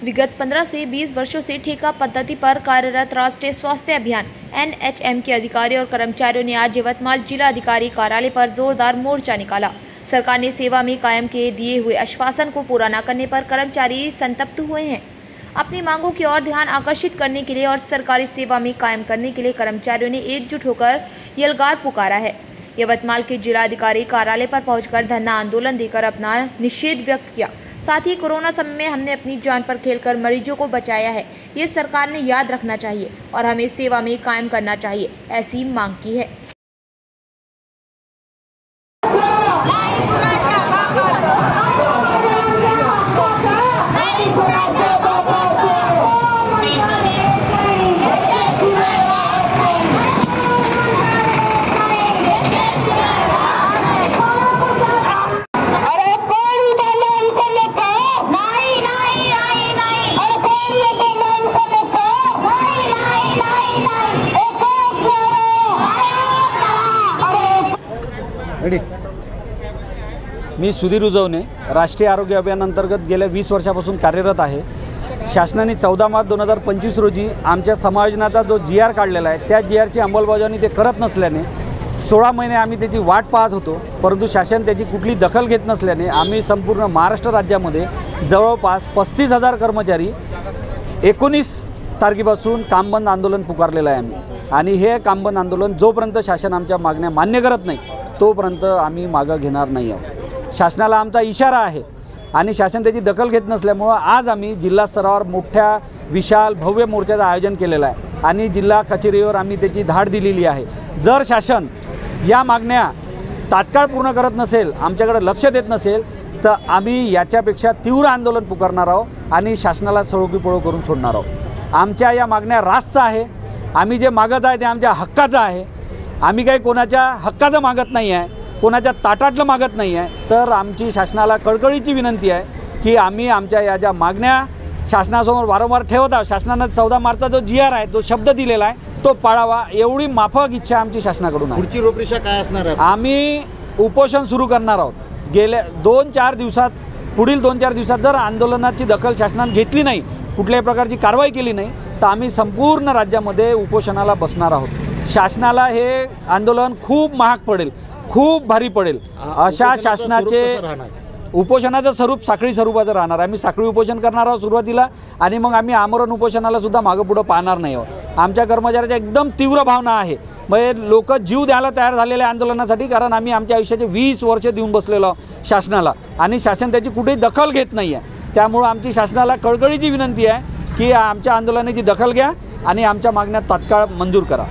विगत 15 से 20 वर्षों से ठेका पद्धति पर कार्यरत राष्ट्रीय स्वास्थ्य अभियान NHM के अधिकारी और कर्मचारियों ने आज यवतमाल जिला अधिकारी कार्यालय पर जोरदार मोर्चा निकाला। सरकार ने सेवा में कायम के दिए हुए आश्वासन को पूरा न करने पर कर्मचारी संतप्त हुए हैं। अपनी मांगों की ओर ध्यान आकर्षित करने के लिए और सरकारी सेवा में कायम करने के लिए कर्मचारियों ने एकजुट होकर यलगार पुकारा है। यवतमाल के जिलाधिकारी कार्यालय पर पहुंचकर धरना आंदोलन देकर अपना निषेध व्यक्त किया। साथ ही कोरोना समय में हमने अपनी जान पर खेलकर मरीजों को बचाया है, ये सरकार ने याद रखना चाहिए और हमें सेवा में कायम करना चाहिए, ऐसी मांग की है। मी सुधीर उजवणे राष्ट्रीय आरोग्य अभियानांतर्गत गेल्या 20 वर्षापासून कार्यरत आहे। शासनाने 14 मार्च 2025 रोजी आमच्या समायोजनाचा जो GR काढलेला आहे त्या GRची अंमलबजावणी ते करत नसल्याने 16 महिने आम्ही त्याची वाट पाहत होतो, परंतु शासन त्याची कुठली दखल घेत नसल्याने आम्ही संपूर्ण महाराष्ट्र राज्यामध्ये जवळपास 35,000 कर्मचारी 19 तारखेपासून कामबंद आंदोलन पुकारलेलं आहे आम्ही। आणि हे कामबंद आंदोलन जोपर्यंत शासन आमच्या मागण्या मान्य करत नाही तोपर्यंत आम्ही मागे घेणार नाही आहोत। शासनाला आमचा इशारा आहे आणि शासन त्याची दखल घेत नसल्यामुळे आज आम्ही जिल्हा स्तरावर मोठ्या विशाल भव्य मोर्चाचं आयोजन केलेलं आहे आणि जिल्हा कचेरीवर आम्ही त्याची धाड दिलेली आहे। जर शासन या मागण्या तात्काळ पूर्ण करत नसेल, आमच्याकडे लक्ष देत नसेल तर आम्ही याच्यापेक्षा तीव्र आंदोलन पुकारणार आहोत आणि शासनाला सळोकी-पळो करून सोडणार आहोत। आमच्या या मागण्या रास्त आहे। आम्ही जे मागत आहे ते आमच्या हक्काचं आहे। आम्ही काही कोणाच्या हक्काचं मागत नाही आहे, कोणाच्या ताटातलं मागत नाही आहे। तर आमची शासनाला कळकळीची विनंती आहे की आम्ही आमच्या या ज्या मागण्या शासनासमोर वारंवार ठेवत आहोत, शासनानं 14 मार्चचा जो GR आहे तो शब्द दिलेला आहे तो पाळावा, एवढी माफक इच्छा आमची शासनाकडून आहे। पुढची रूपरेषा काय असणार आहे? आम्ही उपोषण सुरू करणार आहोत। गेल्या 2-4 दिवसात, पुढील 2-4 दिवसात जर आंदोलनाची दखल शासनाने घेतली नाही, कुठल्याही प्रकारची कारवाई केली नाही तर आम्ही संपूर्ण राज्यामध्ये उपोषणाला बसणार आहोत। शासनाला हे आंदोलन खूप महाग पडेल, खूप भारी पडेल। अशा शासनाचे उपोषणाचं स्वरूप साखळी स्वरूपाचं राहणार। आम्ही साखळी उपोषण करणार आहोत सुरुवातीला आणि मग आम्ही आमरण उपोषणाला सुद्धा मागे पुढे पाहणार नाही आहोत। आमच्या कर्मचाऱ्याच्या एकदम तीव्र भावना आहे, म्हणजे लोक जीव द्यायला तयार झालेले आंदोलनासाठी, कारण आम्ही आमच्या आयुष्याचे 20 वर्ष देऊन बसलेलो शासनाला आणि शासन त्याची कुठेही दखल घेत नाही आहे। त्यामुळे आमची शासनाला कळकळीची विनंती आहे की आमच्या आंदोलनाची दखल घ्या आणि आमच्या मागण्या तात्काळ मंजूर करा।